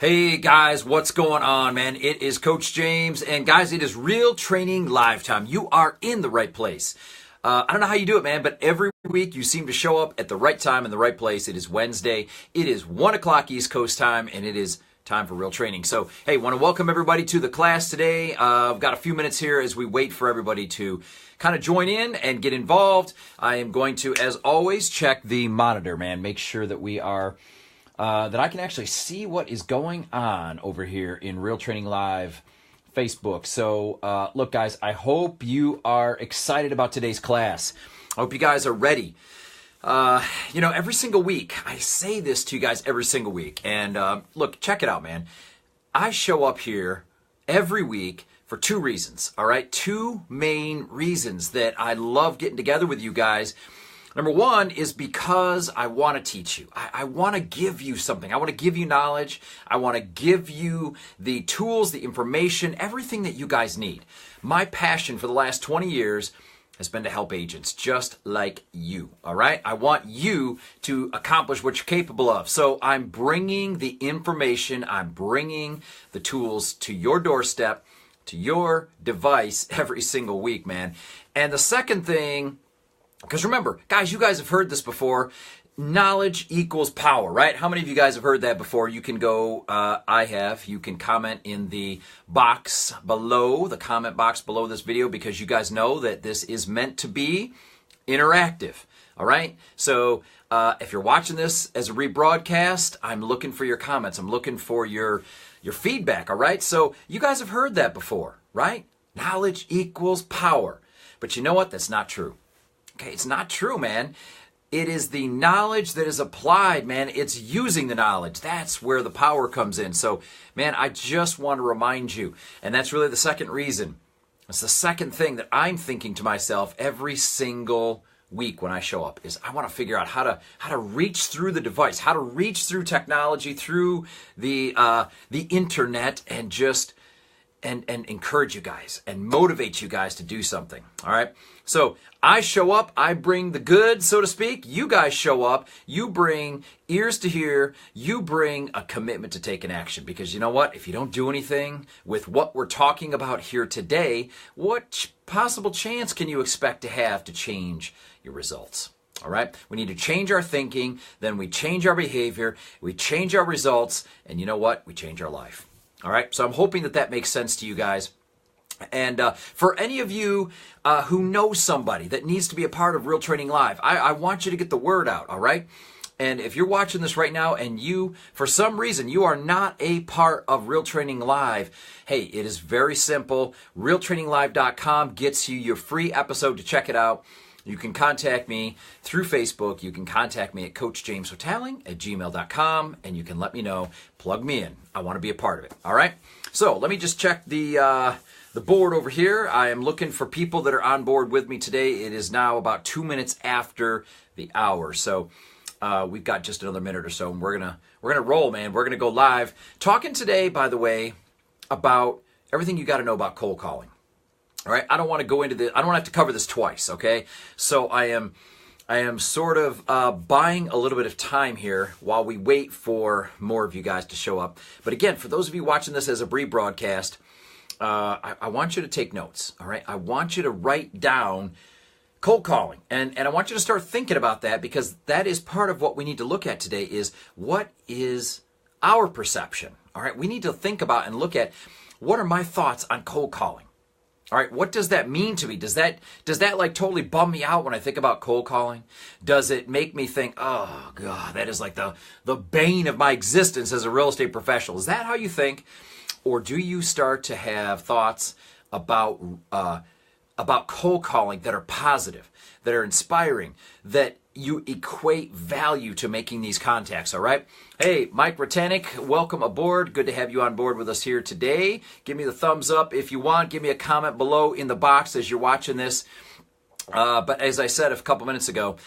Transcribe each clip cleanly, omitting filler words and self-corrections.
Hey guys, what's going on, man? It is Coach James, and guys, it is Real Training Live time. You are in the right place. I don't know how you do it, man, but every week you seem to show up at the right time in the right place. It is Wednesday. It is 1 o'clock East Coast time, and it is time for Real Training. So, hey, want to welcome everybody to the class today. I've got a few minutes here as we wait for everybody to kind of join in and get involved. I am going to, as always, check the monitor, man. Make sure that we are... that I can actually see what is going on over here in Real Training Live Facebook. So, look, guys, I hope you are excited about today's class. I hope you guys are ready. Every single week, I say this to you guys every single week. And look, check it out, man. I show up here every week for two reasons, all right? Two main reasons that I love getting together with you guys. Number one is because I want to teach you. I want to give you something. I want to give you knowledge. I want to give you the tools, the information, everything that you guys need. My passion for the last 20 years has been to help agents just like you, all right? I want you to accomplish what you're capable of. So I'm bringing the information, I'm bringing the tools to your doorstep, to your device every single week, man. And the second thing, because remember, guys, you guys have heard this before. Knowledge equals power, right? How many of you guys have heard that before? You can go, I have. You can comment in the box below, the comment box below this video, because you guys know that this is meant to be interactive, all right? So if you're watching this as a rebroadcast, I'm looking for your comments. I'm looking for your feedback, all right? So you guys have heard that before, right? Knowledge equals power. But you know what? That's not true. Okay, it's not true, man. It is the knowledge that is applied, man. It's using the knowledge. That's where the power comes in. So, man, I just want to remind you, and that's really the second reason. It's the second thing that I'm thinking to myself every single week when I show up is I want to figure out how to reach through the device, how to reach through technology, through the internet, and just and encourage you guys and motivate you guys to do something. All right. So I show up, I bring the good, so to speak. You guys show up, you bring ears to hear, you bring a commitment to take an action. Because you know what? If you don't do anything with what we're talking about here today, what possible chance can you expect to have to change your results? All right. We need to change our thinking, then we change our behavior, we change our results, and you know what? We change our life. All right, so I'm hoping that makes sense to you guys. And for any of you who know somebody that needs to be a part of Real Training Live, I want you to get the word out, all right? And if you're watching this right now and you, for some reason, you are not a part of Real Training Live, hey, it is very simple. RealTrainingLive.com gets you your free episode to check it out. You can contact me through Facebook. You can contact me at CoachJamesHotelling@gmail.com, and you can let me know, plug me in. I want to be a part of it, all right? So let me just check the board over here. I am looking for people that are on board with me today. It is now about 2 minutes after the hour, so we've got just another minute or so, and we're gonna roll, man. We're gonna go live. Talking today, by the way, about everything you got to know about cold calling. All right, I don't want to go into this. I don't have to cover this twice, okay? So I am sort of buying a little bit of time here while we wait for more of you guys to show up. But again, for those of you watching this as a rebroadcast, I want you to take notes, all right? I want you to write down cold calling, and I want you to start thinking about that, because that is part of what we need to look at today is what is our perception, all right? We need to think about and look at what are my thoughts on cold calling. All right, what does that mean to me? Does that like totally bum me out when I think about cold calling? Does it make me think, oh God, that is like the bane of my existence as a real estate professional? Is that how you think? Or do you start to have thoughts about cold calling that are positive, that are inspiring, that you equate value to making these contacts, all right? Hey, Mike Ratanik, welcome aboard. Good to have you on board with us here today. Give me the thumbs up if you want. Give me a comment below in the box as you're watching this. But as I said a couple minutes ago,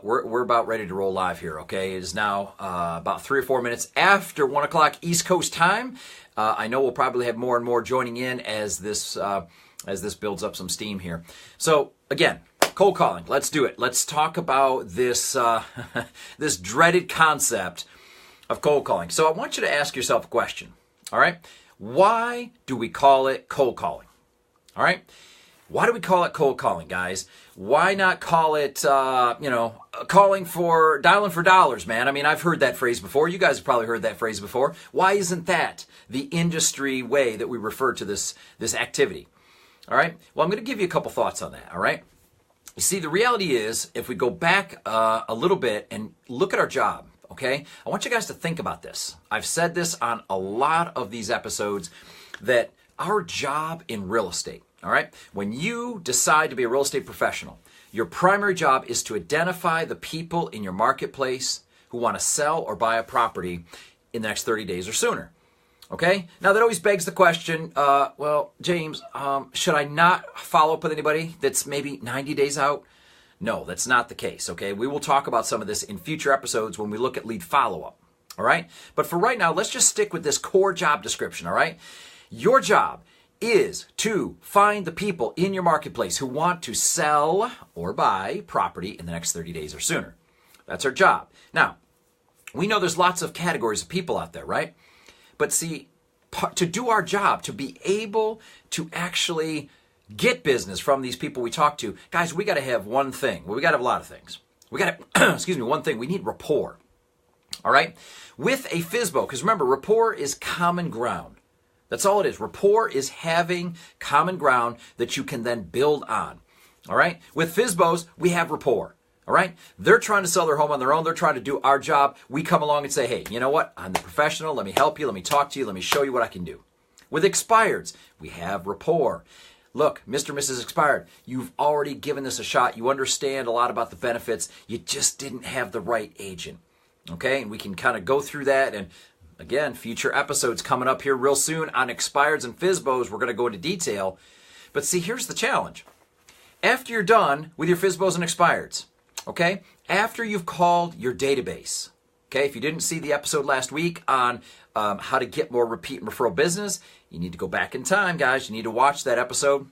we're about ready to roll live here, okay? It is now about 3 or 4 minutes after 1 o'clock East Coast time. I know we'll probably have more and more joining in as this builds up some steam here. So, again, cold calling. Let's do it. Let's talk about this this dreaded concept of cold calling. So I want you to ask yourself a question. All right. Why do we call it cold calling? All right. Why do we call it cold calling, guys? Why not call it, dialing for dollars, man? I mean, I've heard that phrase before. You guys have probably heard that phrase before. Why isn't that the industry way that we refer to this activity? All right. Well, I'm going to give you a couple thoughts on that. All right. You see, the reality is, if we go back a little bit and look at our job, okay, I want you guys to think about this. I've said this on a lot of these episodes, that our job in real estate, all right, when you decide to be a real estate professional, your primary job is to identify the people in your marketplace who want to sell or buy a property in the next 30 days or sooner. Okay? Now, that always begs the question, well, James, should I not follow up with anybody that's maybe 90 days out? No, that's not the case, okay? We will talk about some of this in future episodes when we look at lead follow-up, all right? But for right now, let's just stick with this core job description, all right? Your job is to find the people in your marketplace who want to sell or buy property in the next 30 days or sooner. That's our job. Now, we know there's lots of categories of people out there, right? But see, to do our job, to be able to actually get business from these people we talk to, guys, we got to have one thing. Well, we got to have a lot of things. We got to, one thing. We need rapport. All right? With a FSBO, because remember, rapport is common ground. That's all it is. Rapport is having common ground that you can then build on. All right? With FSBOs, we have rapport. All right? They're trying to sell their home on their own. They're trying to do our job. We come along and say, hey, you know what? I'm the professional. Let me help you. Let me talk to you. Let me show you what I can do. With expireds, we have rapport. Look, Mr. and Mrs. Expired, you've already given this a shot. You understand a lot about the benefits. You just didn't have the right agent. Okay? And we can kind of go through that. And again, future episodes coming up here real soon on expireds and FSBOs. We're going to go into detail. But see, here's the challenge. After you're done with your FSBOs and expireds, okay, after you've called your database, okay, if you didn't see the episode last week on how to get more repeat and referral business, you need to go back in time, guys. You need to watch that episode.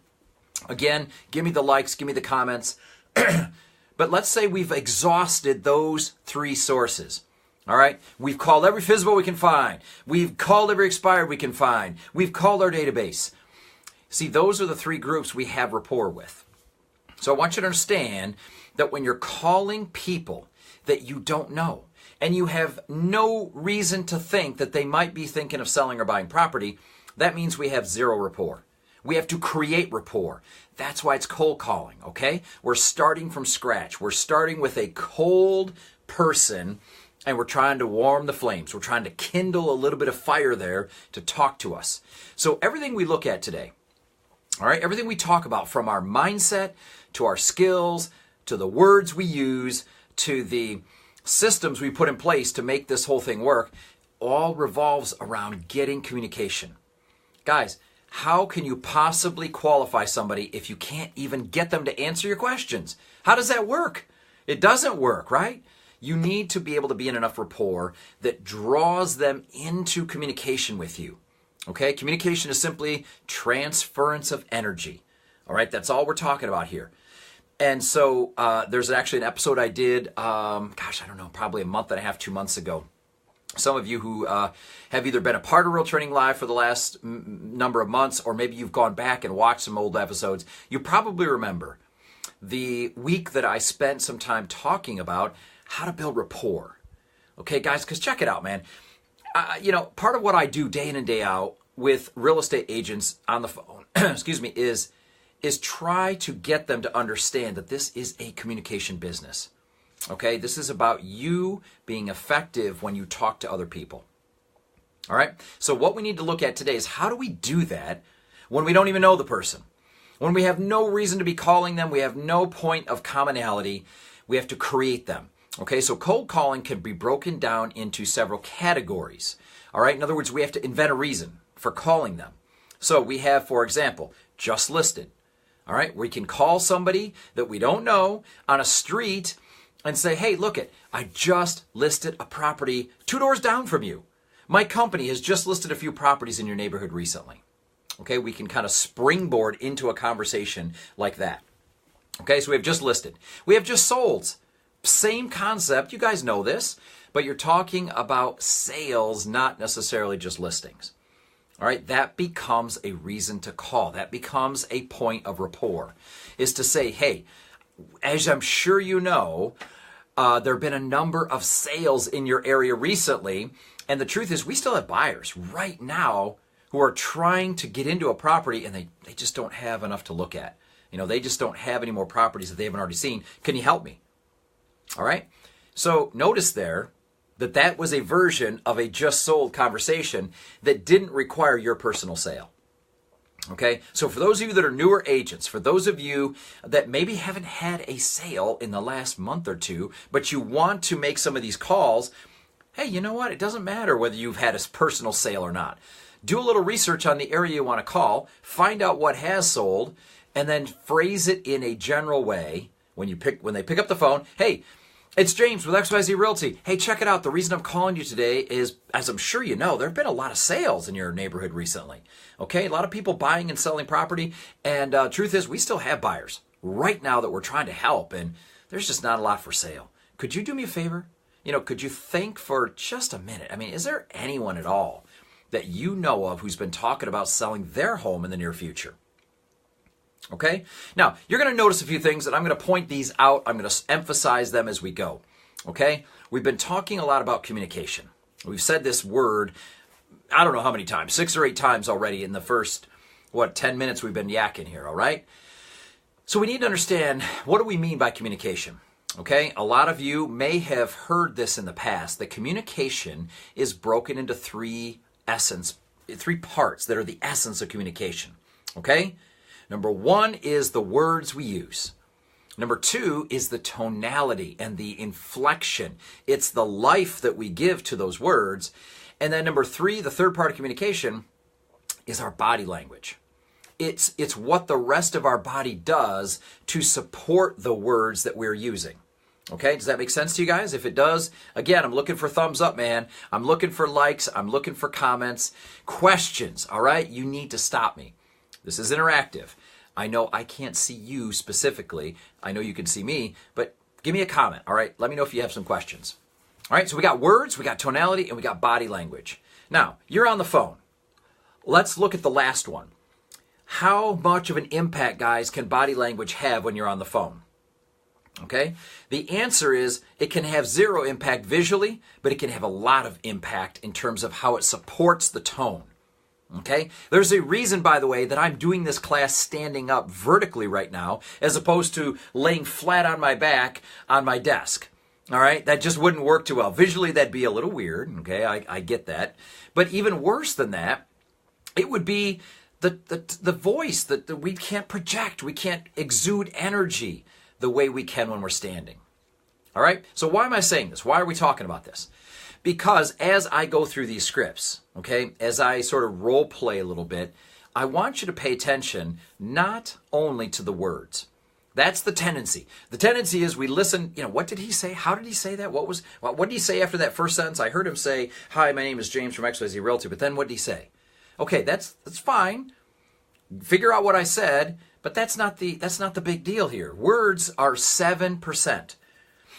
Again, give me the likes, give me the comments. But let's say we've exhausted those three sources. All right, we've called every FSBO we can find. We've called every expired we can find. We've called our database. See, those are the three groups we have rapport with. So I want you to understand that when you're calling people that you don't know, and you have no reason to think that they might be thinking of selling or buying property, that means we have zero rapport. We have to create rapport. That's why it's cold calling, okay? We're starting from scratch. We're starting with a cold person, and we're trying to warm the flames. We're trying to kindle a little bit of fire there to talk to us. So everything we look at today, all right, everything we talk about, from our mindset to our skills, to the words we use, to the systems we put in place to make this whole thing work, all revolves around getting communication. Guys, how can you possibly qualify somebody if you can't even get them to answer your questions? How does that work? It doesn't work, right? You need to be able to be in enough rapport that draws them into communication with you. Okay? Communication is simply transference of energy. All right? That's all we're talking about here. And so there's actually an episode I did, I don't know, probably a month and a half, 2 months ago. Some of you who have either been a part of Real Training Live for the last number of months, or maybe you've gone back and watched some old episodes, you probably remember the week that I spent some time talking about how to build rapport. Okay, guys, because check it out, man. Part of what I do day in and day out with real estate agents on the phone, is try to get them to understand that this is a communication business. Okay, this is about you being effective when you talk to other people. All right, so what we need to look at today is how do we do that when we don't even know the person? When we have no reason to be calling them, we have no point of commonality, we have to create them. Okay, so cold calling can be broken down into several categories. All right, in other words, we have to invent a reason for calling them. So we have, for example, just listed. All right, we can call somebody that we don't know on a street and say, hey, look it, I just listed a property 2 doors down from you. My company has just listed a few properties in your neighborhood recently. Okay, we can kind of springboard into a conversation like that. Okay, so we have just listed. We have just sold. Same concept, you guys know this, but you're talking about sales, not necessarily just listings. All right, that becomes a reason to call. That becomes a point of rapport, is to say, hey, as I'm sure you know, there have been a number of sales in your area recently, and the truth is we still have buyers right now who are trying to get into a property and they just don't have enough to look at. They just don't have any more properties that they haven't already seen. Can you help me? All right, so notice there that was a version of a just sold conversation that didn't require your personal sale. Okay, so for those of you that are newer agents, for those of you that maybe haven't had a sale in the last month or two, but you want to make some of these calls, hey, you know what? It doesn't matter whether you've had a personal sale or not. Do a little research on the area you want to call, find out what has sold, and then phrase it in a general way when they pick up the phone. Hey, it's James with XYZ Realty. Hey, check it out. The reason I'm calling you today is, as I'm sure you know, there have been a lot of sales in your neighborhood recently. Okay, a lot of people buying and selling property. And truth is, we still have buyers right now that we're trying to help. And there's just not a lot for sale. Could you do me a favor? Could you think for just a minute? I mean, is there anyone at all that you know of who's been talking about selling their home in the near future? Okay, now you're going to notice a few things, and I'm going to point these out. I'm going to emphasize them as we go. Okay, we've been talking a lot about communication. We've said this word, I don't know how many times, 6 or 8 times already in the first, 10 minutes we've been yakking here, all right? So we need to understand, what do we mean by communication? Okay, a lot of you may have heard this in the past, that communication is broken into three parts that are the essence of communication. Okay? Number 1 is the words we use. Number 2 is the tonality and the inflection. It's the life that we give to those words. And then number 3, the third part of communication, is our body language. It's what the rest of our body does to support the words that we're using. Okay, does that make sense to you guys? If it does, again, I'm looking for thumbs up, man. I'm looking for likes. I'm looking for comments. Questions, all right? You need to stop me. This is interactive. I know I can't see you specifically. I know you can see me, but give me a comment, all right? Let me know if you have some questions. All right, so we got words, we got tonality, and we got body language. Now, you're on the phone. Let's look at the last one. How much of an impact, guys, can body language have when you're on the phone? Okay, the answer is it can have 0 impact visually, but it can have a lot of impact in terms of how it supports the tone. Okay, there's a reason, by the way, that I'm doing this class standing up vertically right now, as opposed to laying flat on my back on my desk. All right, that just wouldn't work too well. Visually, that'd be a little weird. Okay, I get that. But even worse than that, it would be the voice that we can't project. We can't exude energy the way we can when we're standing. All right, so why am I saying this? Why are we talking about this? Because as I go through these scripts, okay, as I sort of role play a little bit, I want you to pay attention not only to the words. That's the tendency. The tendency is we listen, what did he say? How did he say that? What did he say after that first sentence? I heard him say, hi, my name is James from XYZ Realty, but then what did he say? Okay, that's fine. Figure out what I said, but that's not the big deal here. Words are 7%.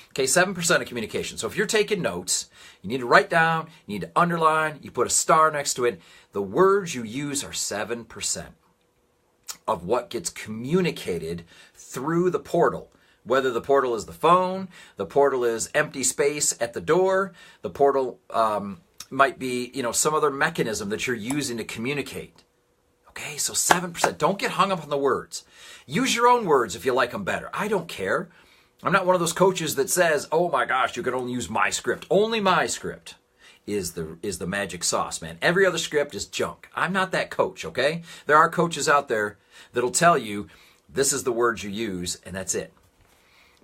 Okay, 7% of communication. So if you're taking notes, you need to write down, you need to underline, you put a star next to it. The words you use are 7% of what gets communicated through the portal. Whether the portal is the phone, the portal is empty space at the door, the portal might be, some other mechanism that you're using to communicate. Okay, so 7%. Don't get hung up on the words. Use your own words if you like them better. I don't care. I'm not one of those coaches that says, oh my gosh, you can only use my script. Only my script is the magic sauce, man. Every other script is junk. I'm not that coach, okay? There are coaches out there that'll tell you this is the words you use and that's it.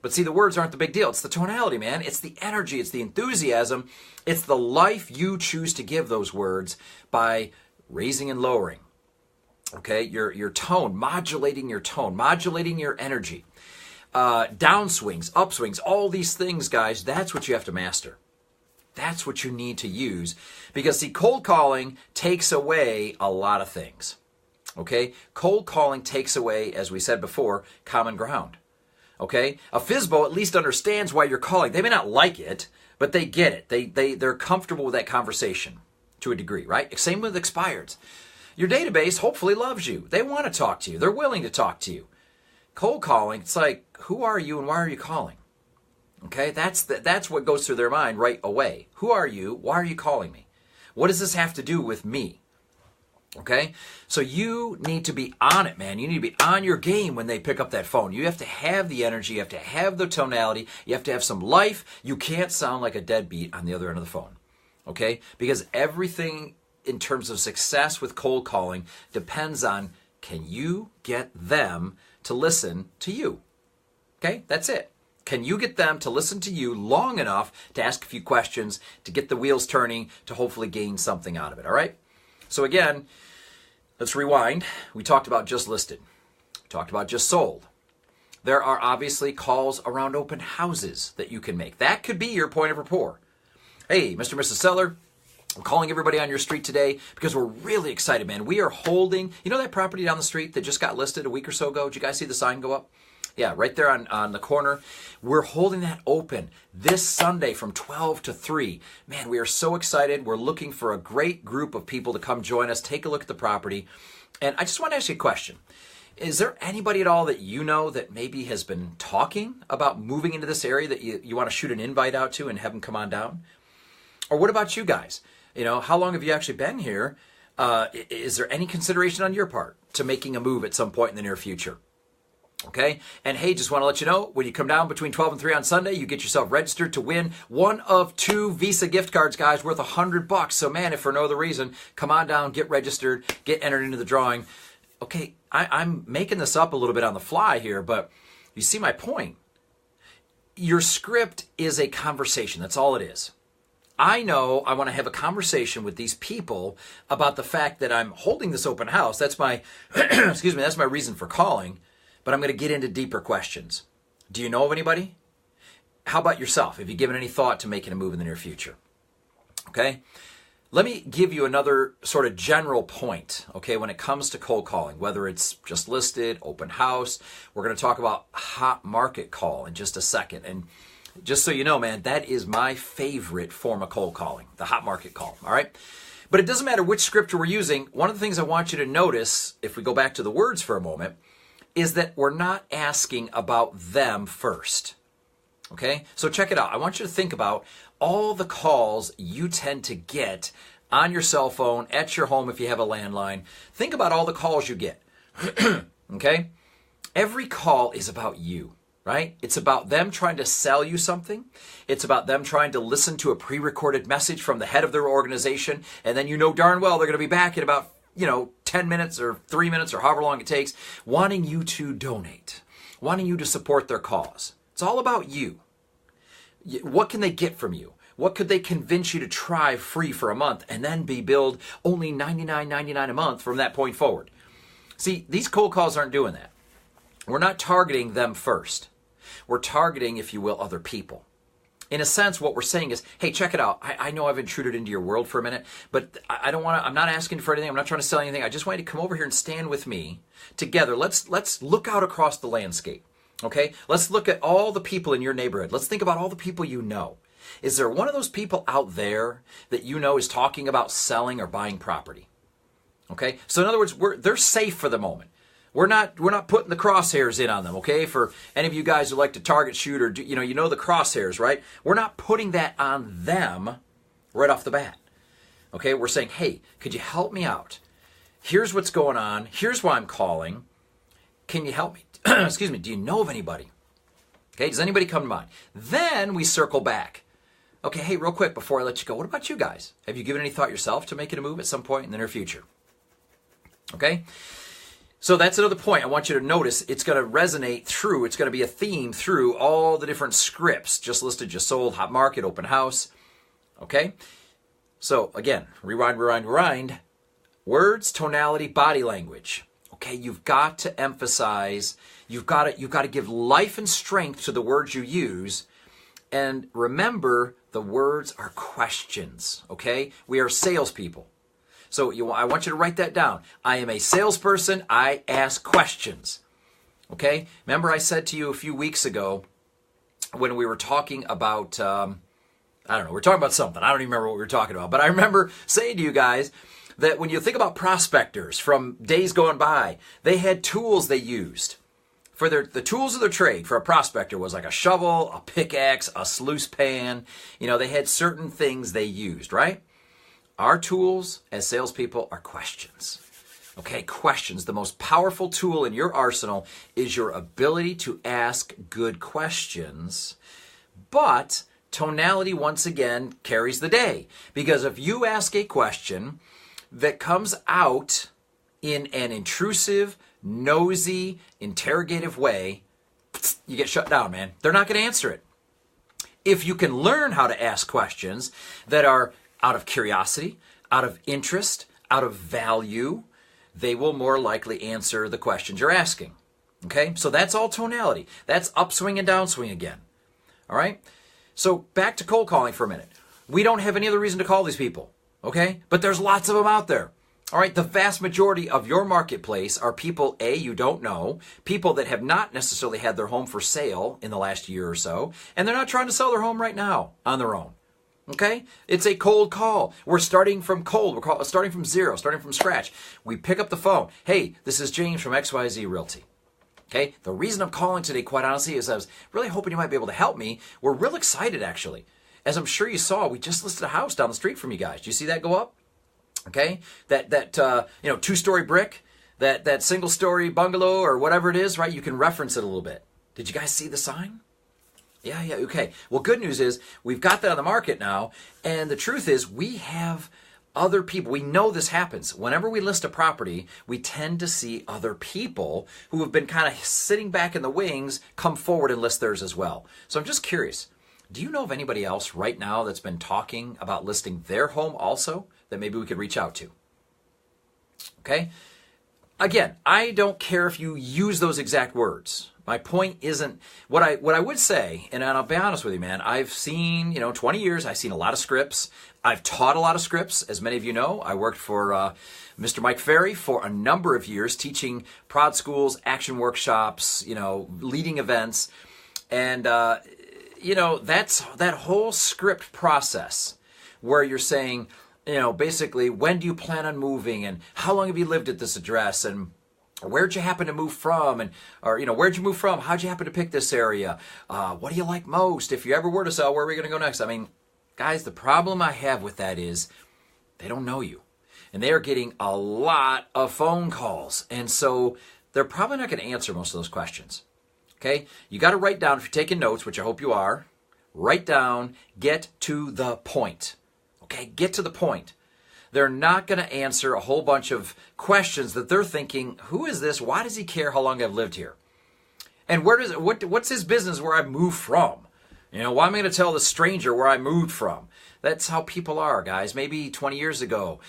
But see, the words aren't the big deal. It's the tonality, man. It's the energy. It's the enthusiasm. It's the life you choose to give those words by raising and lowering. Okay, your tone, modulating your tone, modulating your energy. Downswings, upswings, all these things, guys, that's what you have to master. That's what you need to use. Because, see, cold calling takes away a lot of things. Okay? Cold calling takes away, as we said before, common ground. Okay? A FSBO at least understands why you're calling. They may not like it, but they get it. They're comfortable with that conversation to a degree, right? Same with expireds. Your database hopefully loves you. They want to talk to you. They're willing to talk to you. Cold calling, it's like, who are you and why are you calling? Okay, that's what goes through their mind right away. Who are you? Why are you calling me? What does this have to do with me? Okay, so you need to be on it, man. You need to be on your game when they pick up that phone. You have to have the energy. You have to have the tonality. You have to have some life. You can't sound like a deadbeat on the other end of the phone. Okay, because everything in terms of success with cold calling depends on, can you get them to listen to you? Okay, that's it. Can you get them to listen to you long enough to ask a few questions, to get the wheels turning, to hopefully gain something out of it, all right? So again, let's rewind. We talked about just listed. We talked about just sold. There are obviously calls around open houses that you can make. That could be your point of rapport. Hey, Mr. and Mrs. Seller, I'm calling everybody on your street today because we're really excited, man. We are holding, you know that property down the street that just got listed a week or so ago? Did you guys see the sign go up? Yeah, right there on the corner. We're holding that open this Sunday from 12 to 3. Man, we are so excited. We're looking for a great group of people to come join us, take a look at the property. And I just want to ask you a question. Is there anybody at all that you know that maybe has been talking about moving into this area that you want to shoot an invite out to and have them come on down? Or what about you guys? You know, how long have you actually been here? Is there any consideration on your part to making a move at some point in the near future? Okay, and hey, just want to let you know, when you come down between 12 and 3 on Sunday, you get yourself registered to win one of 2 Visa gift cards, guys, worth $100. So man, if for no other reason, come on down, get registered, get entered into the drawing. Okay, I'm making this up a little bit on the fly here, but you see my point. Your script is a conversation. That's all it is. I know I want to have a conversation with these people about the fact that I'm holding this open house. That's my, excuse me, that's my reason for calling. But I'm going to get into deeper questions. Do you know of anybody? How about yourself? Have you given any thought to making a move in the near future? Okay. Let me give you another sort of general point, okay, when it comes to cold calling, whether it's just listed, open house. We're going to talk about hot market call in just a second. And just so you know, man, that is my favorite form of cold calling, the hot market call, all right? But it doesn't matter which script we're using. One of the things I want you to notice, if we go back to the words for a moment, is that we're not asking about them first. Okay? So check it out. I want you to think about all the calls you tend to get on your cell phone, at your home if you have a landline. Think about all the calls you get. Okay? Every call is about you, right? It's about them trying to sell you something. It's about them trying to listen to a pre-recorded message from the head of their organization, and then you know darn well they're going to be back in about 10 minutes or 3 minutes or however long it takes, wanting you to donate, wanting you to support their cause. It's all about you. What can they get from you? What could they convince you to try free for a month and then be billed only $99.99 a month from that point forward? See, these cold calls aren't doing that. We're not targeting them first. We're targeting, if you will, other people. In a sense, what we're saying is, hey, check it out. I know I've intruded into your world for a minute, but I don't want to, I'm not asking for anything. I'm not trying to sell anything. I just want you to come over here and stand with me together. Let's look out across the landscape. Okay? Let's look at all the people in your neighborhood. Let's think about all the people you know. Is there one of those people out there that you know is talking about selling or buying property? Okay? So in other words, they're safe for the moment. We're not putting the crosshairs in on them, okay? For any of you guys who like to target shoot or you know the crosshairs, right? We're not putting that on them right off the bat. Okay? We're saying, "Hey, could you help me out? Here's what's going on. Here's why I'm calling. Can you help me? Excuse me. Do you know of anybody?" Okay? Does anybody come to mind? Then we circle back. Okay, hey, real quick before I let you go, what about you guys? Have you given any thought yourself to making a move at some point in the near future? Okay? So that's another point I want you to notice. It's going to resonate through, it's going to be a theme through all the different scripts. Just listed, just sold, hot market, open house. Okay? So again, rewind. Words, tonality, body language. Okay, you've got to emphasize, you've got to give life and strength to the words you use. And remember, the words are questions. Okay? We are salespeople. So I want you to write that down. I am a salesperson. I ask questions. Okay? Remember I said to you a few weeks ago when we were talking about I don't know. We're talking about something. I don't even remember what we were talking about. But I remember saying to you guys that when you think about prospectors from days gone by, they had tools they used. For the tools of their trade for a prospector was like a shovel, a pickaxe, a sluice pan. They had certain things they used, right? Our tools as salespeople are questions. Okay, questions. The most powerful tool in your arsenal is your ability to ask good questions. But tonality, once again, carries the day. Because if you ask a question that comes out in an intrusive, nosy, interrogative way, you get shut down, man. They're not going to answer it. If you can learn how to ask questions that are out of curiosity, out of interest, out of value, they will more likely answer the questions you're asking. Okay? So that's all tonality. That's upswing and downswing again. All right? So back to cold calling for a minute. We don't have any other reason to call these people. Okay? But there's lots of them out there. All right, the vast majority of your marketplace are people, A, you don't know, people that have not necessarily had their home for sale in the last year or so, and they're not trying to sell their home right now on their own. Okay? It's a cold call. We're starting from cold. We're starting from zero, starting from scratch. We pick up the phone. Hey, this is James from XYZ Realty. Okay? The reason I'm calling today, quite honestly, is I was really hoping you might be able to help me. We're real excited, actually. As I'm sure you saw, we just listed a house down the street from you guys. Do you see that go up? Okay, that 2-story brick, that single-story bungalow or whatever it is, right? You can reference it a little bit. Did you guys see the sign? Yeah, okay. Well, good news is we've got that on the market now, and the truth is we have other people. We know this happens. Whenever we list a property, we tend to see other people who have been kind of sitting back in the wings come forward and list theirs as well. So I'm just curious. Do you know of anybody else right now that's been talking about listing their home also that maybe we could reach out to? Okay? Again, I don't care if you use those exact words. My point isn't what I would say, and I'll be honest with you, man. I've seen, 20 years, I've seen a lot of scripts. I've taught a lot of scripts, as many of you know. I worked for Mr. Mike Ferry for a number of years, teaching prod schools, action workshops, leading events. And that's that whole script process where you're saying, basically, when do you plan on moving, and how long have you lived at this address, and where'd you happen to move from, and where'd you move from? How'd you happen to pick this area? What do you like most? If you ever were to sell, where are we going to go next? I mean, guys, the problem I have with that is they don't know you, and they are getting a lot of phone calls, and so they're probably not going to answer most of those questions. Okay, you got to write down, if you're taking notes, which I hope you are, write down, get to the point. Okay, get to the point. They're not going to answer a whole bunch of questions that they're thinking, who is this? Why does he care how long I've lived here? And what's his business where I moved from? Why am I going to tell the stranger where I moved from? That's how people are, guys. Maybe 20 years ago,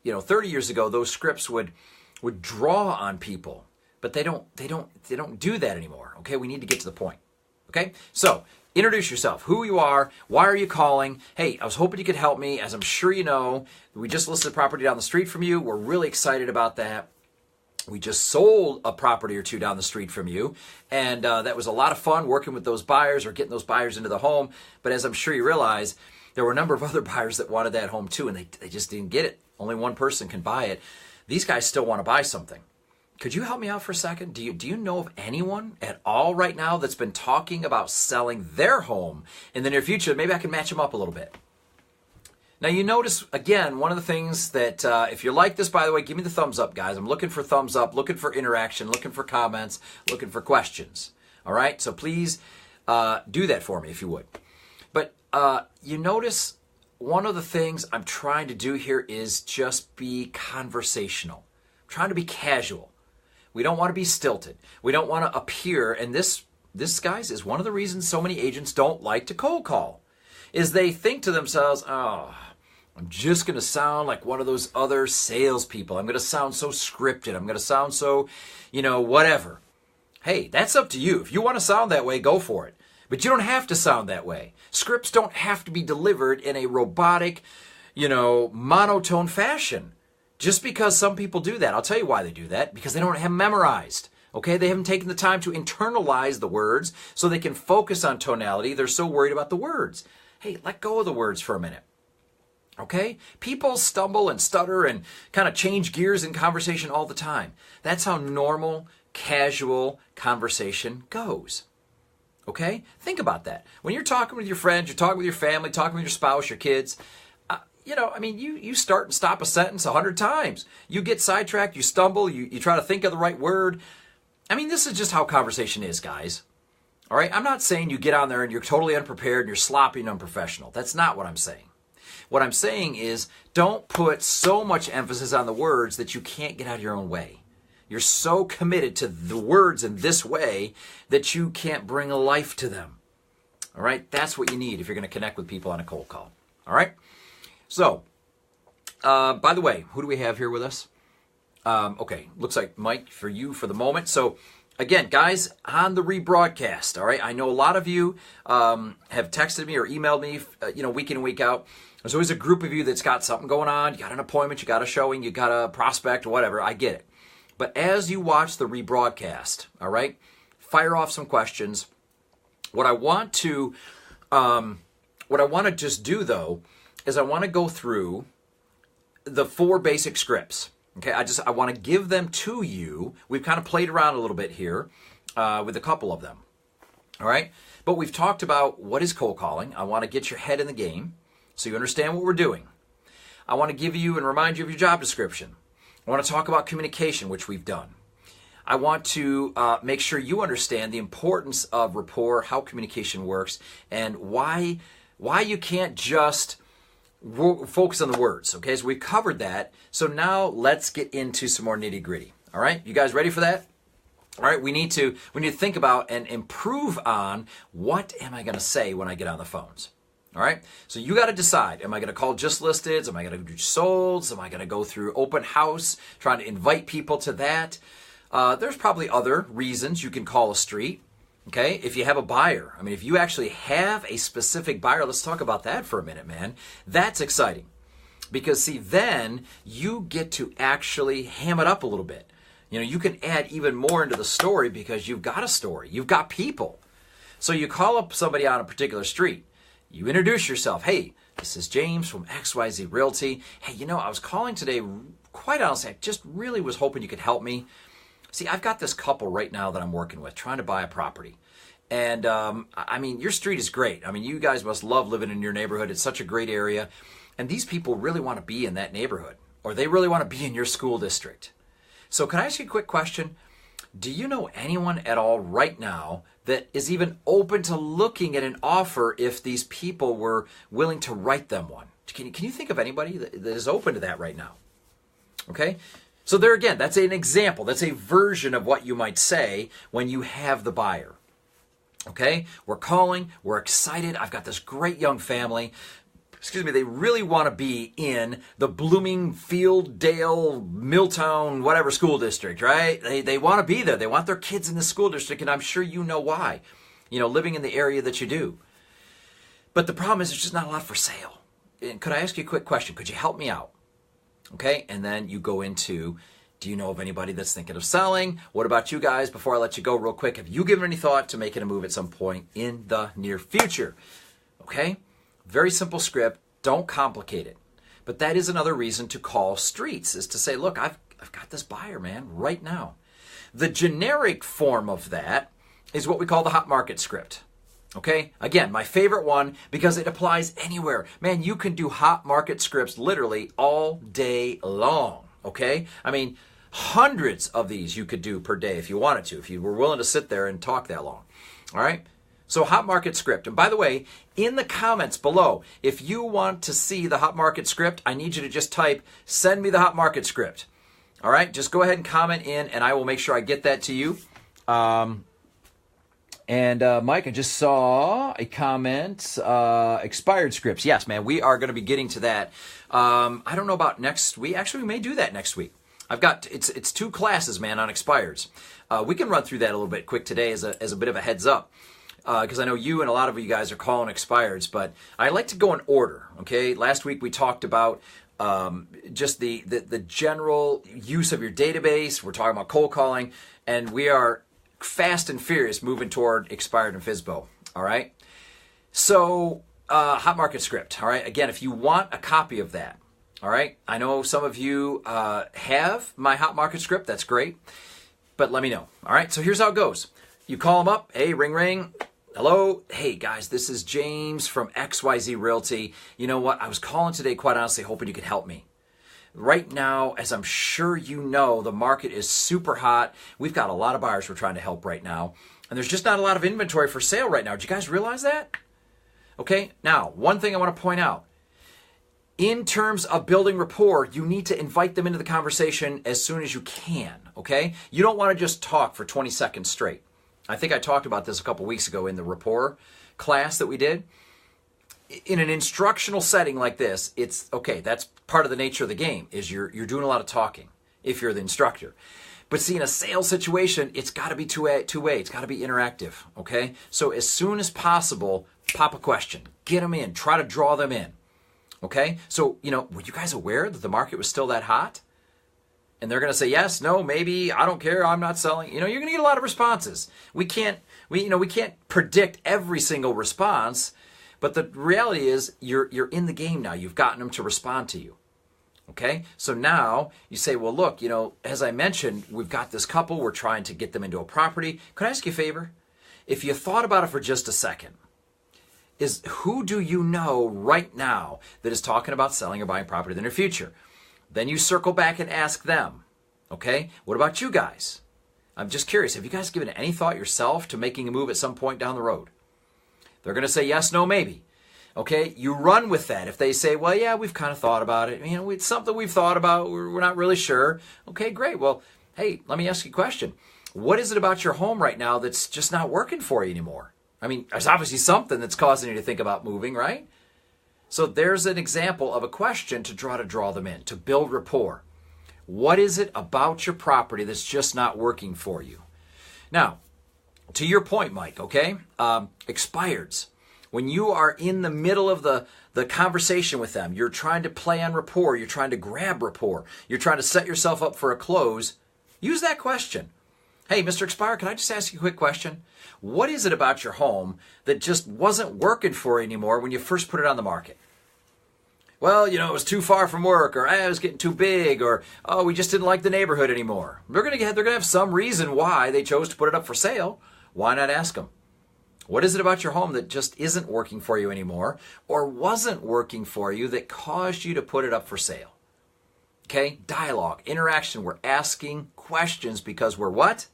30 years ago, those scripts would draw on people. But they don't do that anymore. Okay, we need to get to the point. Okay, so introduce yourself, who you are, why are you calling? Hey, I was hoping you could help me. As I'm sure you know, we just listed a property down the street from you. We're really excited about that. We just sold a property or two down the street from you, and that was a lot of fun working with those buyers or getting those buyers into the home. But as I'm sure you realize, there were a number of other buyers that wanted that home too, and they just didn't get it. Only one person can buy it. These guys still want to buy something. Could you help me out for a second? Do you know of anyone at all right now that's been talking about selling their home in the near future? Maybe I can match them up a little bit. Now, you notice, again, one of the things that, if you're like this, by the way, give me the thumbs up, guys. I'm looking for thumbs up, looking for interaction, looking for comments, looking for questions. All right? So please do that for me if you would. But you notice one of the things I'm trying to do here is just be conversational. I'm trying to be casual. We don't want to be stilted. We don't want to appear, and this, guys, is one of the reasons so many agents don't like to cold call, is they think to themselves, oh, I'm just going to sound like one of those other salespeople. I'm going to sound so scripted. I'm going to sound so, whatever. Hey, that's up to you. If you want to sound that way, go for it. But you don't have to sound that way. Scripts don't have to be delivered in a robotic, monotone fashion. Just because some people do that. I'll tell you why they do that. Because they don't have them memorized. Okay? They haven't taken the time to internalize the words so they can focus on tonality. They're so worried about the words. Hey, let go of the words for a minute. Okay? People stumble and stutter and kind of change gears in conversation all the time. That's how normal, casual conversation goes. Okay? Think about that. When you're talking with your friends, you're talking with your family, talking with your spouse, your kids, you start and stop a sentence 100 times. You get sidetracked, you stumble, you try to think of the right word. This is just how conversation is, guys. All right? I'm not saying you get on there and you're totally unprepared and you're sloppy and unprofessional. That's not what I'm saying. What I'm saying is don't put so much emphasis on the words that you can't get out of your own way. You're so committed to the words in this way that you can't bring a life to them. All right? That's what you need if you're going to connect with people on a cold call. All right? So, by the way, who do we have here with us? Okay, looks like Mike for you for the moment. So, again, guys, on the rebroadcast, all right? I know a lot of you have texted me or emailed me, week in and week out. There's always a group of you that's got something going on. You got an appointment, you got a showing, you got a prospect, whatever. I get it. But as you watch the rebroadcast, all right, fire off some questions. What I want to just do, though, is I want to go through the 4 basic scripts. Okay, I want to give them to you. We've kind of played around a little bit here with a couple of them. All right, but we've talked about what is cold calling. I want to get your head in the game so you understand what we're doing. I want to give you and remind you of your job description. I want to talk about communication, which we've done. I want to make sure you understand the importance of rapport, how communication works, and why you can't just focus on the words. Okay, so we've covered that. So now let's get into some more nitty gritty. All right, you guys ready for that? All right, we need to think about and improve on what am I going to say when I get on the phones. All right, so you got to decide. Am I going to call just listeds? Am I going to do solds? Am I going to go through open house, trying to invite people to that? There's probably other reasons you can call a street. Okay, if you have a buyer, if you actually have a specific buyer, let's talk about that for a minute, man. That's exciting because, see, then you get to actually ham it up a little bit. You can add even more into the story because you've got a story, you've got people. So you call up somebody on a particular street, you introduce yourself. Hey, this is James from XYZ Realty. Hey, I was calling today, quite honestly, I just really was hoping you could help me. See, I've got this couple right now that I'm working with trying to buy a property. And, your street is great. You guys must love living in your neighborhood. It's such a great area. And these people really want to be in that neighborhood, or they really want to be in your school district. So can I ask you a quick question? Do you know anyone at all right now that is even open to looking at an offer if these people were willing to write them one? Can you think of anybody that is open to that right now? Okay? So there again, that's an example. That's a version of what you might say when you have the buyer. Okay? We're calling. We're excited. I've got this great young family. They really want to be in the Bloomingfield, Dale, Milltown, whatever school district, right? They want to be there. They want their kids in the school district, and I'm sure you know why, living in the area that you do. But the problem is there's just not a lot for sale. And could I ask you a quick question? Could you help me out? Okay, and then you go into, do you know of anybody that's thinking of selling? What about you guys? Before I let you go real quick, have you given any thought to making a move at some point in the near future? Okay? Very simple script. Don't complicate it. But that is another reason to call streets, is to say, look, I've got this buyer, man, right now. The generic form of that is what we call the hot market script. Okay? Again, my favorite one because it applies anywhere. Man, you can do hot market scripts literally all day long. Okay? Hundreds of these you could do per day if you wanted to, if you were willing to sit there and talk that long. All right? So hot market script. And by the way, in the comments below, if you want to see the hot market script, I need you to just type, send me the hot market script. All right, just go ahead and comment in and I will make sure I get that to you. Mike, I just saw a comment, expired scripts. Yes, man, we are going to be getting to that. I don't know about next week. Actually, we may do that next week. It's 2 classes, man, on expireds. We can run through that a little bit quick today as a bit of a heads up. Because I know you and a lot of you guys are calling expireds, but I like to go in order, okay? Last week we talked about just the general use of your database. We're talking about cold calling, and we are fast and furious moving toward expired and FSBO, all right? So Hot Market Script. All right. Again, if you want a copy of that, all right. I know some of you have my Hot Market Script. That's great. But let me know. All right. So here's how it goes. You call them up. Hey, ring, ring. Hello. Hey, guys, this is James from XYZ Realty. You know what? I was calling today, quite honestly, hoping you could help me. Right now, as I'm sure you know, the market is super hot. We've got a lot of buyers we're trying to help right now. And there's just not a lot of inventory for sale right now. Do you guys realize that? Okay. Now, one thing I want to point out. In terms of building rapport, you need to invite them into the conversation as soon as you can. Okay. You don't want to just talk for 20 seconds straight. I think I talked about this a couple weeks ago in the rapport class that we did. In an instructional setting like this, it's okay. That's part of the nature of the game is you're doing a lot of talking if you're the instructor. But see, in a sales situation, it's got to be two-way. It's got to be interactive, okay? So as soon as possible, pop a question. Get them in. Try to draw them in, okay? So, were you guys aware that the market was still that hot? And they're going to say, yes, no, maybe, I don't care, I'm not selling. You're going to get a lot of responses. We can't predict every single response. But the reality is you're in the game now. You've gotten them to respond to you. Okay? So now you say, well, look, as I mentioned, we've got this couple. We're trying to get them into a property. Could I ask you a favor? If you thought about it for just a second, is who do you know right now that is talking about selling or buying property in the near future? Then you circle back and ask them. Okay? What about you guys? I'm just curious. Have you guys given any thought yourself to making a move at some point down the road? They're going to say yes, no, maybe. Okay, you run with that. If they say, well, yeah, we've kind of thought about it. It's something we've thought about. We're not really sure. Okay, great. Well, hey, let me ask you a question. What is it about your home right now that's just not working for you anymore? There's obviously something that's causing you to think about moving, right? So there's an example of a question to draw them in, to build rapport. What is it about your property that's just not working for you? Now, to your point, Mike, okay, expireds. When you are in the middle of the conversation with them, you're trying to play on rapport, you're trying to grab rapport, you're trying to set yourself up for a close, use that question. Hey, Mr. Expired, can I just ask you a quick question? What is it about your home that just wasn't working for you anymore when you first put it on the market? Well, it was too far from work, or it was getting too big, or we just didn't like the neighborhood anymore. They're going to have some reason why they chose to put it up for sale. Why not ask them? What is it about your home that just isn't working for you anymore or wasn't working for you that caused you to put it up for sale? Okay, dialogue, interaction. We're asking questions because we're what?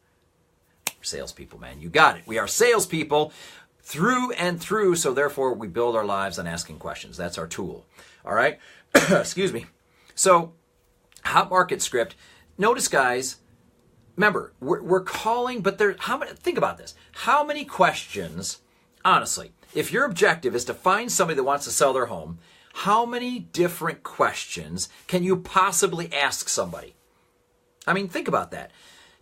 We're salespeople, man. You got it. We are salespeople through and through, so therefore we build our lives on asking questions. That's our tool. All right? Excuse me. So, Hot Market Script. Notice, guys, remember, we're calling, but think about this. How many questions, honestly, if your objective is to find somebody that wants to sell their home, how many different questions can you possibly ask somebody? Think about that.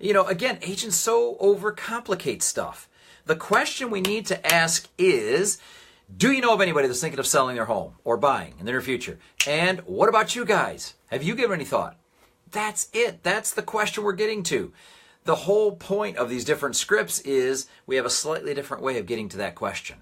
Again, agents so overcomplicate stuff. The question we need to ask is, do you know of anybody that's thinking of selling their home or buying in the near future? And what about you guys? Have you given any thought? That's it. That's the question we're getting to. The whole point of these different scripts is we have a slightly different way of getting to that question.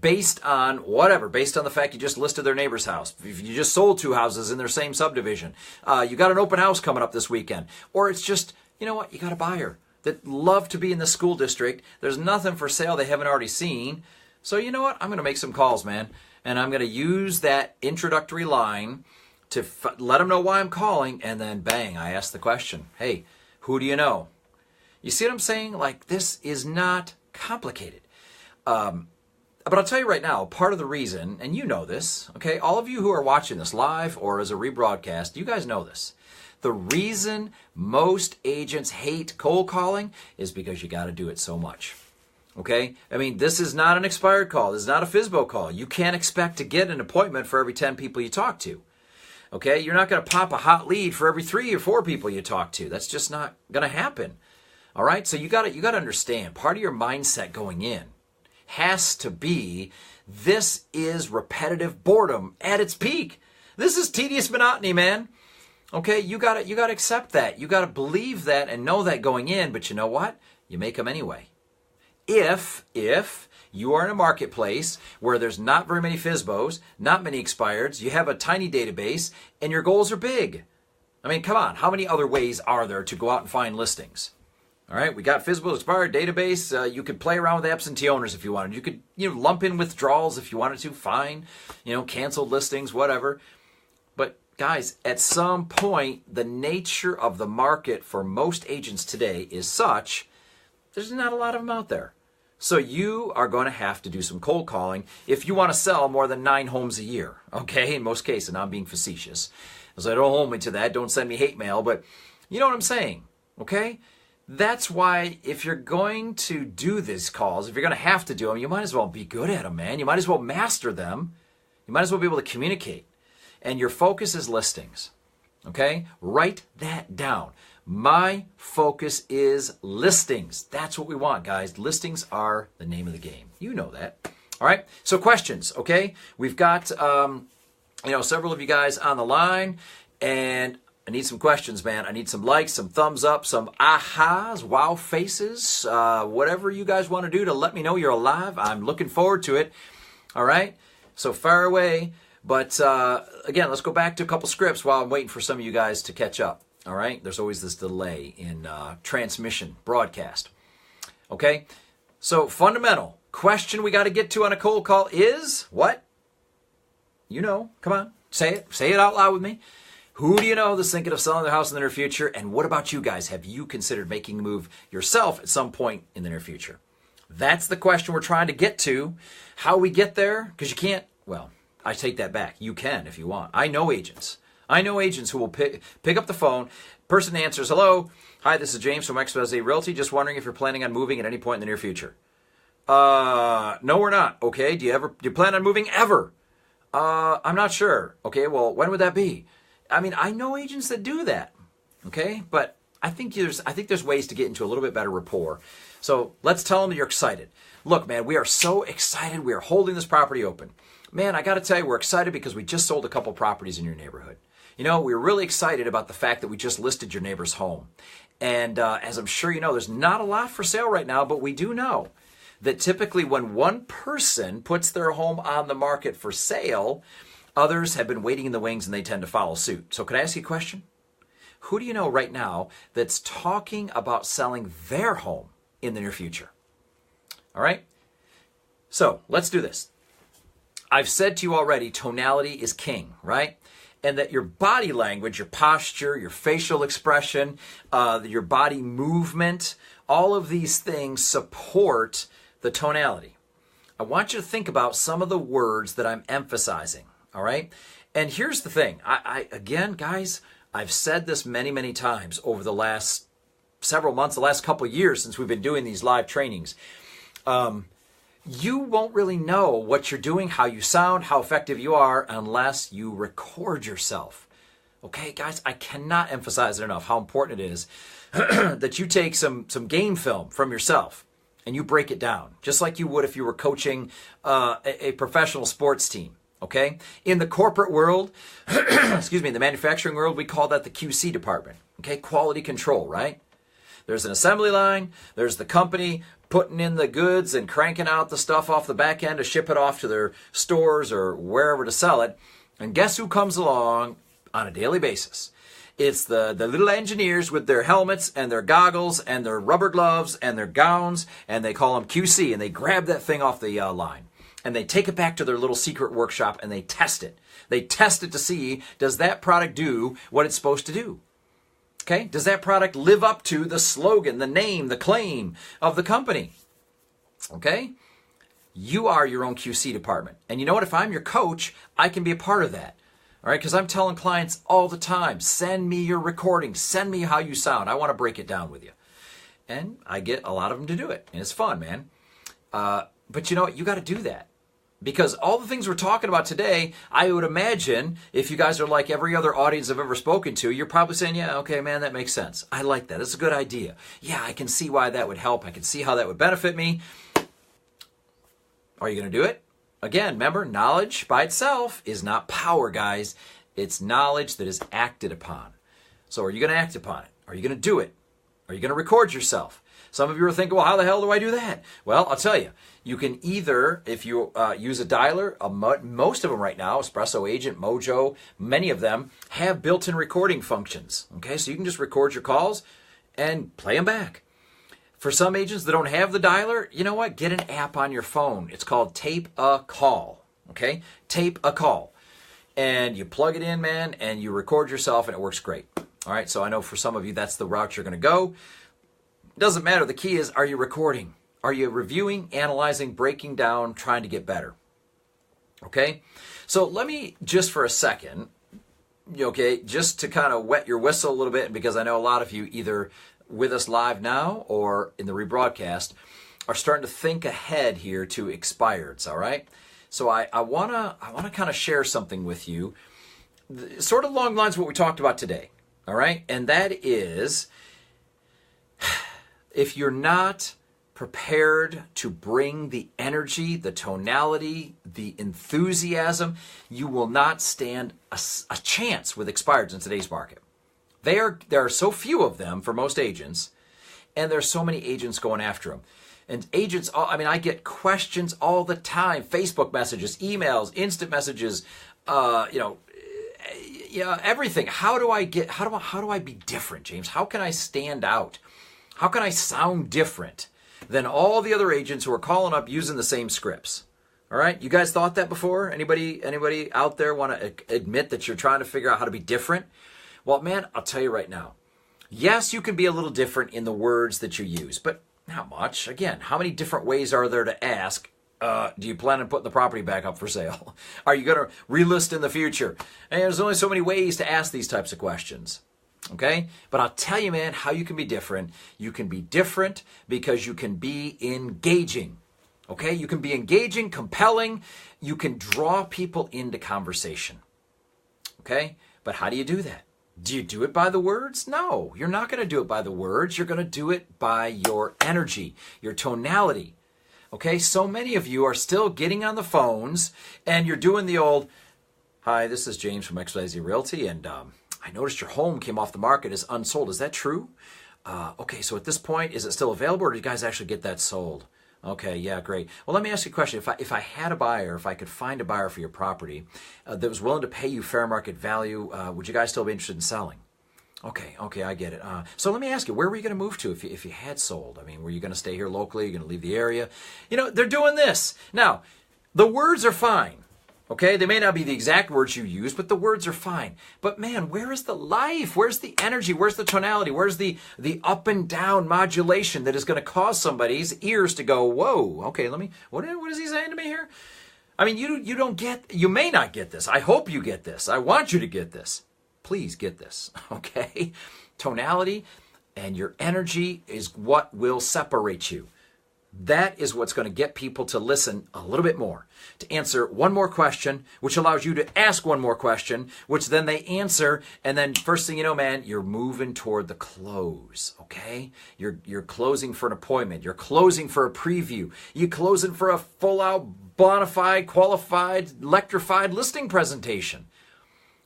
Based on the fact you just listed their neighbor's house. If you just sold 2 houses in their same subdivision. You got an open house coming up this weekend. Or it's just, you got a buyer that love to be in the school district. There's nothing for sale they haven't already seen. So I'm going to make some calls, man. And I'm going to use that introductory line to let them know why I'm calling, and then bang, I ask the question. Hey, who do you know? You see what I'm saying? This is not complicated. But I'll tell you right now, part of the reason, and you know this, okay, all of you who are watching this live or as a rebroadcast, you guys know this. The reason most agents hate cold calling is because you got to do it so much. Okay? This is not an expired call. This is not a FSBO call. You can't expect to get an appointment for every 10 people you talk to. Okay? You're not going to pop a hot lead for every 3 or 4 people you talk to. That's just not going to happen. All right? So you got to understand, part of your mindset going in has to be, this is repetitive boredom at its peak. This is tedious monotony, man. Okay? You got to accept that. You got to believe that and know that going in, but you know what? You make them anyway. If You are in a marketplace where there's not very many FSBOs, not many expireds. You have a tiny database, and your goals are big. I mean, come on. How many other ways are there to go out and find listings? All right, we got FSBO expired database. You could play around with absentee owners if you wanted. You could, lump in withdrawals if you wanted to. Fine, canceled listings, whatever. But guys, at some point, the nature of the market for most agents today is such there's not a lot of them out there. So you are going to have to do some cold calling if you want to sell more than 9 homes a year. Okay, in most cases, and I'm being facetious. So don't hold me to that. Don't send me hate mail, but you know what I'm saying, okay? That's why if you're going to do these calls, if you're going to have to do them, you might as well be good at them, man. You might as well master them. You might as well be able to communicate. And your focus is listings, okay? Write that down. My focus is listings. That's what we want, guys. Listings are the name of the game. You know that. All right, so questions, okay? We've got, several of you guys on the line, and I need some questions, man. I need some likes, some thumbs up, some ahas, wow faces, whatever you guys want to do to let me know you're alive. I'm looking forward to it. All right? So far away. But again, let's go back to a couple scripts while I'm waiting for some of you guys to catch up. All right? There's always this delay in transmission, broadcast. Okay? So fundamental question we got to get to on a cold call is what? Come on. Say it. Say it out loud with me. Who do you know that's thinking of selling their house in the near future? And what about you guys? Have you considered making a move yourself at some point in the near future? That's the question we're trying to get to. How we get there? Because you can't, I take that back. You can if you want. I know agents. Who will pick up the phone. Person answers, hello. Hi, this is James from XYZ Realty. Just wondering if you're planning on moving at any point in the near future. No, we're not. Okay. Do you plan on moving ever? I'm not sure. Okay. Well, when would that be? I mean, I know agents that do that, okay? But I think there's ways to get into a little bit better rapport. So let's tell them that you're excited. Look, man, we are so excited. We are holding this property open. Man, I got to tell you, we're excited because we just sold a couple properties in your neighborhood. We're really excited about the fact that we just listed your neighbor's home. And as I'm sure you know, there's not a lot for sale right now, but we do know that typically when one person puts their home on the market for sale, others have been waiting in the wings and they tend to follow suit. So can I ask you a question? Who do you know right now that's talking about selling their home in the near future? All right? So let's do this. I've said to you already, tonality is king, right? And that your body language, your posture, your facial expression, your body movement, all of these things support the tonality. I want you to think about some of the words that I'm emphasizing. All right. And here's the thing. Again, guys, I've said this many, many times over the last several months, the last couple of years since we've been doing these live trainings. You won't really know what you're doing, how you sound, how effective you are unless you record yourself. Okay, guys, I cannot emphasize it enough how important it is that you take some game film from yourself and you break it down, just like you would if you were coaching a professional sports team. Okay? In the corporate world, in the manufacturing world, we call that the QC department. Okay? Quality control, right? There's an assembly line. There's the company putting in the goods and cranking out the stuff off the back end to ship it off to their stores or wherever to sell it. And guess who comes along on a daily basis? It's the little engineers with their helmets and their goggles and their rubber gloves and their gowns, and they call them QC, and they grab that thing off the line. And they take it back to their little secret workshop and they test it. They test it to see, does that product do what it's supposed to do? Okay? Does that product live up to the slogan, the name, the claim of the company? Okay? You are your own QC department. And you know what? If I'm your coach, I can be a part of that. All right? Because I'm telling clients all the time, send me your recording. Send me how you sound. I want to break it down with you. And I get a lot of them to do it. And it's fun, man. But you know what? You got to do that. Because all the things we're talking about today, I would imagine if you guys are like every other audience I've ever spoken to, you're probably saying, yeah, okay, man, that makes sense. I like that. It's a good idea. Yeah, I can see why that would help. I can see how that would benefit me. Are you going to do it? Again, remember, knowledge by itself is not power, guys. It's knowledge that is acted upon. So are you going to act upon it? Are you going to do it? Are you going to record yourself? Some of you are thinking, well, how the hell do I do that? Well, I'll tell you. You can either, if you use a dialer, most of them right now, Espresso Agent, Mojo, many of them have built-in recording functions. Okay, so you can just record your calls and play them back. For some agents that don't have the dialer, you know what? Get an app on your phone. It's called Tape a Call. Okay, Tape a Call. And you plug it in, man, and you record yourself, and it works great. All right, so I know for some of you, that's the route you're going to go. Doesn't matter. The key is, are you recording? Are you reviewing, analyzing, breaking down, trying to get better? Okay? So let me just for a second, okay, just to kind of wet your whistle a little bit, because I know a lot of you either with us live now or in the rebroadcast are starting to think ahead here to expireds, all right? So I wanna kind of share something with you, sort of along the lines of what we talked about today, all right? And that is, if you're not prepared to bring the energy, the tonality, the enthusiasm, you will not stand a chance with expireds in today's market. There are so few of them for most agents, and there's so many agents going after them. And agents, I get questions all the time, Facebook messages, emails, instant messages, everything. How do I be different, James? How can I stand out? How can I sound different than all the other agents who are calling up using the same scripts? All right, you guys thought that before? Anybody out there want to admit that you're trying to figure out how to be different? Well, man, I'll tell you right now. Yes, you can be a little different in the words that you use, but not much. Again, how many different ways are there to ask, do you plan on putting the property back up for sale? Are you going to relist in the future? And there's only so many ways to ask these types of questions. Okay? But I'll tell you, man, how you can be different. You can be different because you can be engaging. Okay? You can be engaging, compelling. You can draw people into conversation. Okay? But how do you do that? Do you do it by the words? No, you're not going to do it by the words. You're going to do it by your energy, your tonality. Okay? So many of you are still getting on the phones and you're doing the old, hi, this is James from XYZ Realty, and I noticed your home came off the market as unsold. Is that true? Okay, so at this point, is it still available, or did you guys actually get that sold? Okay, yeah, great. Well, let me ask you a question. If I had a buyer, if I could find a buyer for your property that was willing to pay you fair market value, would you guys still be interested in selling? Okay, I get it. So let me ask you, where were you going to move to if you had sold? I mean, were you going to stay here locally? Are you going to leave the area? You know, they're doing this. Now, the words are fine. Okay, they may not be the exact words you use, but the words are fine. But man, where is the life? Where's the energy? Where's the tonality? Where's the up and down modulation that is going to cause somebody's ears to go, whoa, okay, what is he saying to me here? I mean, you may not get this. I hope you get this. I want you to get this. Please get this, okay? Tonality and your energy is what will separate you. That is what's going to get people to listen a little bit more, to answer one more question, which allows you to ask one more question, which then they answer, and then first thing you know, man, you're moving toward the close, okay? You're closing for an appointment. You're closing for a preview. You're closing for a full-out, bona fide, qualified, electrified listing presentation,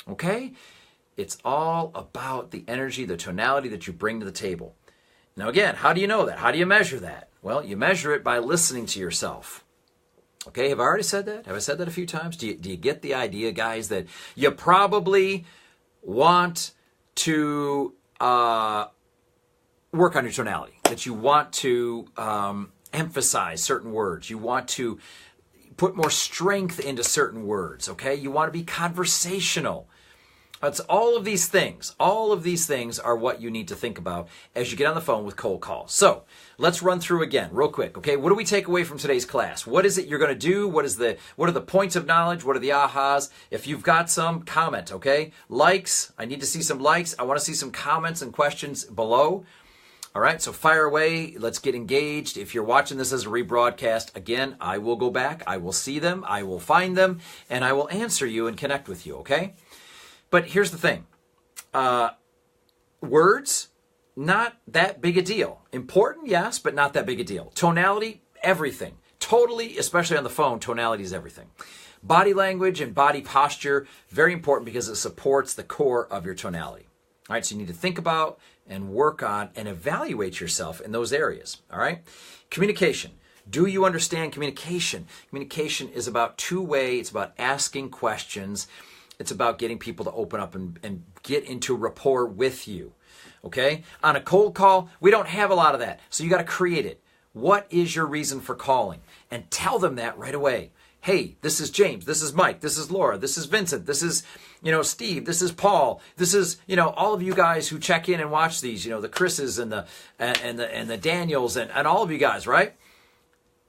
okay? It's all about the energy, the tonality that you bring to the table. Now, again, how do you know that? How do you measure that? Well, you measure it by listening to yourself. Okay, have I already said that? Have I said that a few times? Do you get the idea, guys, that you probably want to work on your tonality, that you want to emphasize certain words, you want to put more strength into certain words, okay? You want to be conversational. It's all of these things. All of these things are what you need to think about as you get on the phone with cold calls. So let's run through again real quick. Okay, what do we take away from today's class? What is it you're going to do? What are the points of knowledge? What are the ahas? If you've got some, comment. Okay, likes. I need to see some likes. I want to see some comments and questions below. All right, so fire away. Let's get engaged. If you're watching this as a rebroadcast, again, I will go back. I will see them. I will find them, and I will answer you and connect with you. Okay. But here's the thing. Words, not that big a deal. Important, yes, but not that big a deal. Tonality, everything. Totally, especially on the phone, tonality is everything. Body language and body posture, very important because it supports the core of your tonality. All right, so you need to think about and work on and evaluate yourself in those areas. All right, communication. Do you understand communication? Communication is about two-way. It's about asking questions. It's about getting people to open up and get into rapport with you. Okay? On a cold call, we don't have a lot of that. So you got to create it. What is your reason for calling? And tell them that right away. Hey, this is James. This is Mike. This is Laura. This is Vincent. This is, Steve. This is Paul. This is, all of you guys who check in and watch these, the Chris's and the Daniels and all of you guys, right?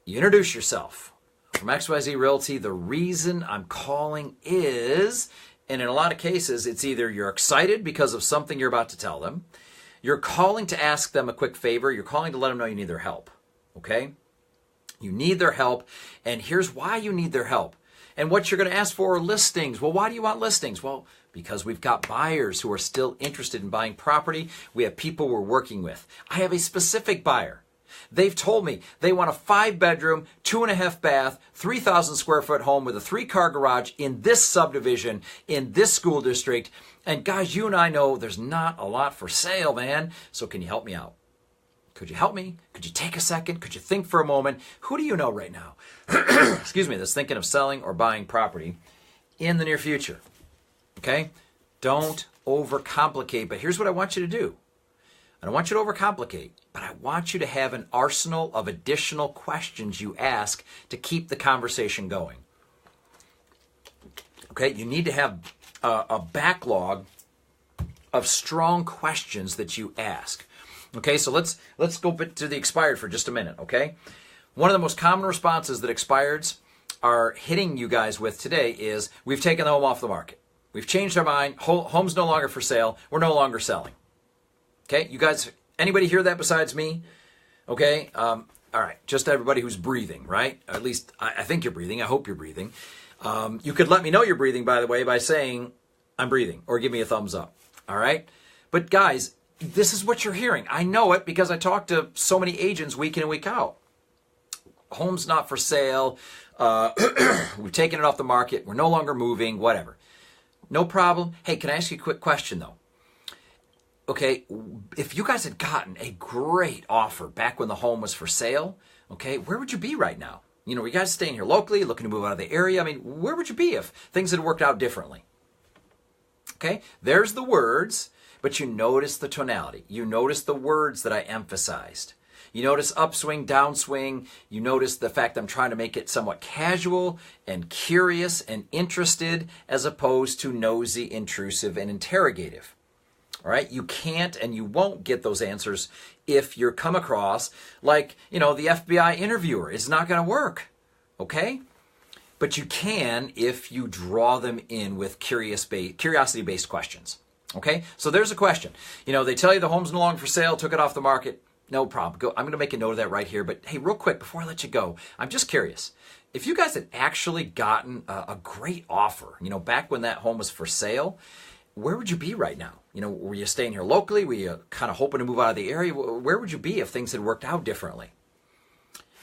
You introduce yourself. From XYZ Realty, the reason I'm calling is, and in a lot of cases, it's either you're excited because of something you're about to tell them, you're calling to ask them a quick favor, you're calling to let them know you need their help, okay? You need their help, and here's why you need their help. And what you're going to ask for are listings. Well, why do you want listings? Well, because we've got buyers who are still interested in buying property. We have people we're working with. I have a specific buyer. They've told me they want a 5-bedroom, 2.5 bath, 3,000 square foot home with a 3-car garage in this subdivision, in this school district. And guys, you and I know there's not a lot for sale, man. So can you help me out? Could you help me? Could you take a second? Could you think for a moment? Who do you know right now, excuse me, that's thinking of selling or buying property in the near future? Okay? Don't overcomplicate, but here's what I want you to do. I don't want you to overcomplicate, but I want you to have an arsenal of additional questions you ask to keep the conversation going. Okay? You need to have a backlog of strong questions that you ask. Okay, so let's go to the expired for just a minute, okay? One of the most common responses that expireds are hitting you guys with today is, we've taken the home off the market. We've changed our mind. Home's no longer for sale. We're no longer selling. Okay, you guys, anybody hear that besides me? Okay, all right, just everybody who's breathing, right? At least I think you're breathing. I hope you're breathing. You could let me know you're breathing, by the way, by saying, I'm breathing, or give me a thumbs up, all right? But guys, this is what you're hearing. I know it because I talk to so many agents week in and week out. Home's not for sale. We've taken it off the market. We're no longer moving, whatever. No problem. Hey, can I ask you a quick question, though? Okay, if you guys had gotten a great offer back when the home was for sale, okay, where would you be right now? Were you guys staying here locally, looking to move out of the area? I mean, where would you be if things had worked out differently? Okay, there's the words, but you notice the tonality. You notice the words that I emphasized. You notice upswing, downswing. You notice the fact I'm trying to make it somewhat casual and curious and interested as opposed to nosy, intrusive, and interrogative. All right, you can't and you won't get those answers if you're come across like, the FBI interviewer. It's not going to work, okay? But you can if you draw them in with curiosity-based questions, okay? So there's a question. They tell you the home's no longer for sale, took it off the market. No problem. I'm going to make a note of that right here. But hey, real quick, before I let you go, I'm just curious. If you guys had actually gotten a great offer, back when that home was for sale, where would you be right now? Were you staying here locally? Were you kind of hoping to move out of the area? Where would you be if things had worked out differently?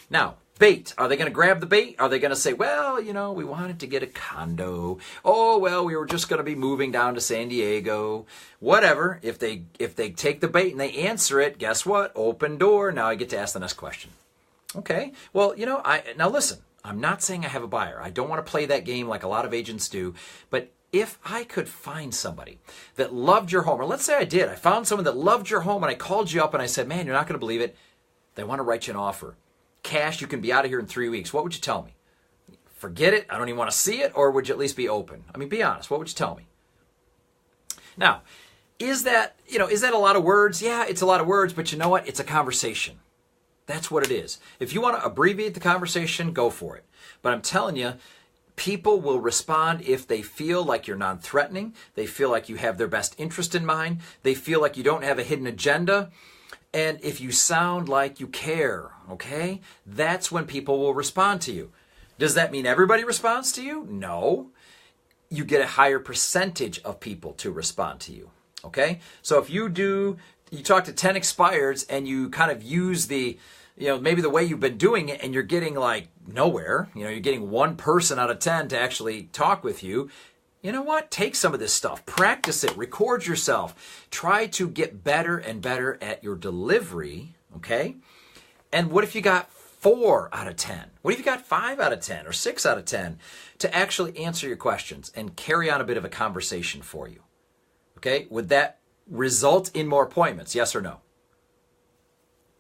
Now, bait. Are they going to grab the bait? Are they going to say, well, we wanted to get a condo. Oh, well, we were just going to be moving down to San Diego. Whatever. If they take the bait and they answer it, guess what? Open door. Now I get to ask the next question. Okay. Well, now listen, I'm not saying I have a buyer. I don't want to play that game like a lot of agents do, but if I could find somebody that loved your home, or let's say I did, I found someone that loved your home and I called you up and I said, man, you're not going to believe it. They want to write you an offer. Cash, you can be out of here in 3 weeks. What would you tell me? Forget it. I don't even want to see it. Or would you at least be open? I mean, be honest. What would you tell me? Now, is that a lot of words? Yeah, it's a lot of words, but you know what? It's a conversation. That's what it is. If you want to abbreviate the conversation, go for it. But I'm telling you, people will respond if they feel like you're non-threatening. They feel like you have their best interest in mind. They feel like you don't have a hidden agenda. And if you sound like you care, okay, that's when people will respond to you. Does that mean everybody responds to you? No. You get a higher percentage of people to respond to you, okay? So if you talk to 10 expireds and you kind of use maybe the way you've been doing it and you're getting like nowhere, you're getting one person out of 10 to actually talk with you, you know what? Take some of this stuff, practice it, record yourself, try to get better and better at your delivery, okay? And what if you got 4 out of 10? What if you got 5 out of 10 or 6 out of 10 to actually answer your questions and carry on a bit of a conversation for you? Okay, would that result in more appointments? Yes or no?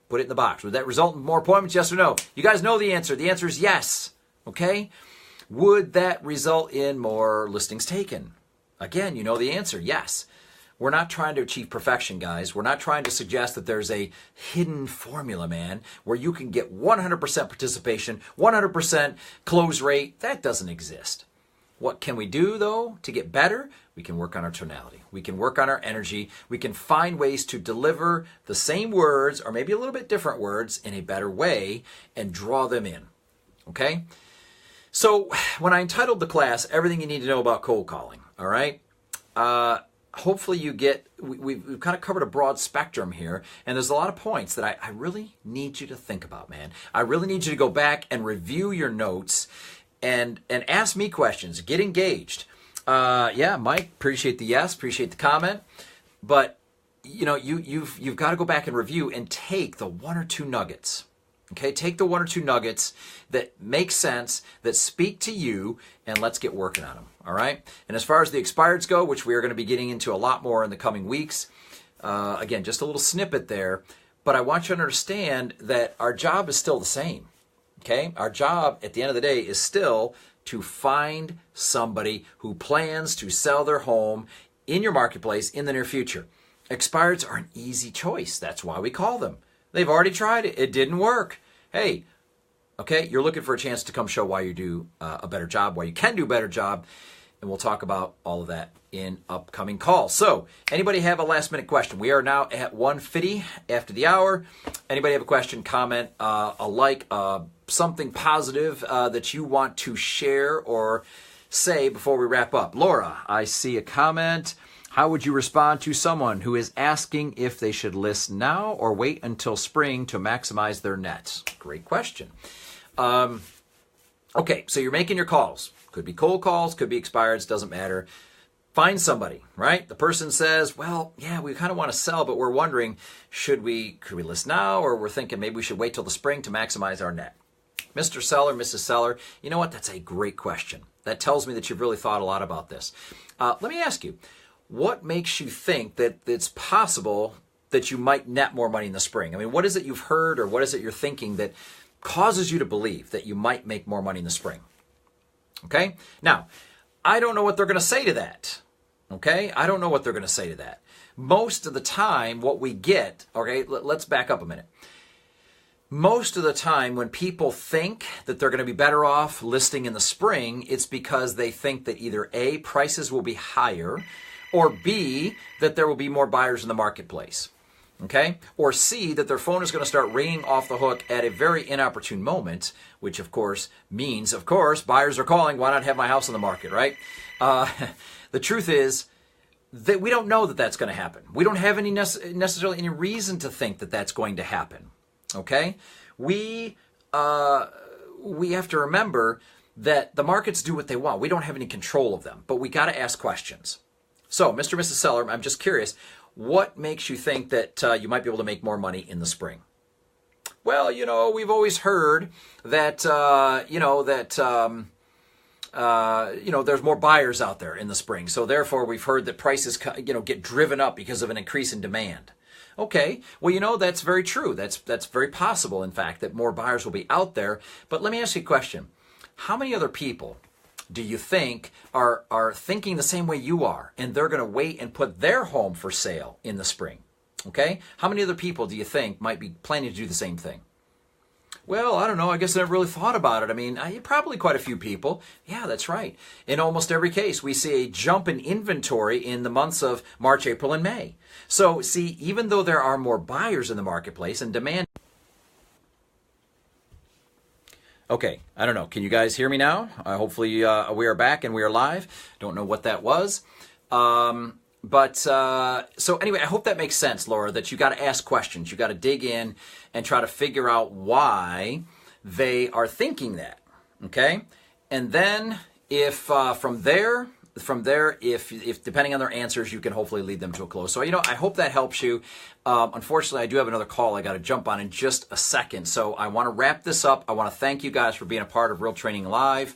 Put it in the box. Would that result in more appointments? Yes or no? You guys know the answer. The answer is yes. Okay? Would that result in more listings taken? Again, you know the answer. Yes. We're not trying to achieve perfection, guys. We're not trying to suggest that there's a hidden formula, man, where you can get 100% participation, 100% close rate. That doesn't exist. What can we do, though, to get better? We can work on our tonality. We can work on our energy. We can find ways to deliver the same words or maybe a little bit different words in a better way and draw them in. Okay? So when I entitled the class, Everything You Need to Know About Cold Calling, all right? Hopefully you get, we've kind of covered a broad spectrum here, and there's a lot of points that I really need you to think about, man. I really need you to go back and review your notes and ask me questions. Get engaged. Yeah, Mike, appreciate the yes, appreciate the comment. But, you know, you've got to go back and review and take the 1 or 2 nuggets. Okay, take the 1 or 2 nuggets that make sense, that speak to you, and let's get working on them, all right? And as far as the expireds go, which we are going to be getting into a lot more in the coming weeks, again, just a little snippet there, but I want you to understand that our job is still the same, okay? Our job at the end of the day is still to find somebody who plans to sell their home in your marketplace in the near future. Expireds are an easy choice. That's why we call them. They've already tried it. It didn't work. Hey, okay, you're looking for a chance to come show why you do a better job, why you can do a better job, and we'll talk about all of that in upcoming calls. So, anybody have a last minute question? We are now at 1:50 after the hour. Anybody have a question, comment, a like, something positive that you want to share or say before we wrap up? Laura, I see a comment. How would you respond to someone who is asking if they should list now or wait until spring to maximize their net? Great question. Okay, so you're making your calls. Could be cold calls, could be expireds, doesn't matter. Find somebody, right? The person says, well, yeah, we kind of want to sell, but we're wondering, could we list now, or we're thinking maybe we should wait till the spring to maximize our net. Mr. Seller, Mrs. Seller, you know what? That's a great question. That tells me that you've really thought a lot about this. Let me ask you, what makes you think that it's possible that you might net more money in the spring? I mean, what is it you've heard or what is it you're thinking that causes you to believe that you might make more money in the spring? Okay? Now, I don't know what they're going to say to that. Okay? I don't know what they're going to say to that. Most of the time, what we get, okay, let's back up a minute. Most of the time when people think that they're going to be better off listing in the spring, it's because they think that either A, prices will be higher, or B, that there will be more buyers in the marketplace, okay? Or C, that their phone is going to start ringing off the hook at a very inopportune moment, which of course means, of course, buyers are calling, why not have my house on the market, right? The truth is that we don't know that that's going to happen. We don't have necessarily any reason to think that that's going to happen, okay? We have to remember that the markets do what they want. We don't have any control of them, but we got to ask questions. So, Mr. and Mrs. Seller, I'm just curious, what makes you think that you might be able to make more money in the spring? Well, you know, we've always heard that, there's more buyers out there in the spring. So therefore, we've heard that prices, get driven up because of an increase in demand. Okay, well, that's very true. That's very possible, in fact, that more buyers will be out there. But let me ask you a question. How many other people do you think are thinking the same way you are, and they're going to wait and put their home for sale in the spring? Okay? How many other people do you think might be planning to do the same thing? Well, I don't know. I guess I never really thought about it. I mean, probably quite a few people. Yeah, that's right. In almost every case, we see a jump in inventory in the months of March, April, and May. So, see, even though there are more buyers in the marketplace and demand... Okay, I don't know. Can you guys hear me now? Hopefully we are back and we are live. Don't know what that was. So anyway, I hope that makes sense, Laura, that you got to ask questions. You got to dig in and try to figure out why they are thinking that, okay? And then if from there from there, if depending on their answers, you can hopefully lead them to a close. So, I hope that helps you. Unfortunately, I do have another call I got to jump on in just a second. So I want to wrap this up. I want to thank you guys for being a part of Real Training Live.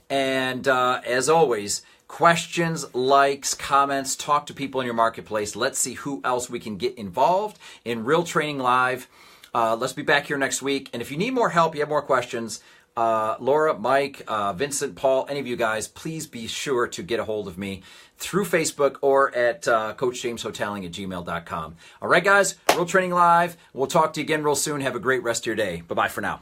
And as always, questions, likes, comments, talk to people in your marketplace. Let's see who else we can get involved in Real Training Live. Let's be back here next week. And if you need more help, you have more questions, Laura, Mike, Vincent, Paul, any of you guys, please be sure to get a hold of me through Facebook or at CoachJamesHoteling@gmail.com. All right, guys, Real Training Live. We'll talk to you again real soon. Have a great rest of your day. Bye-bye for now.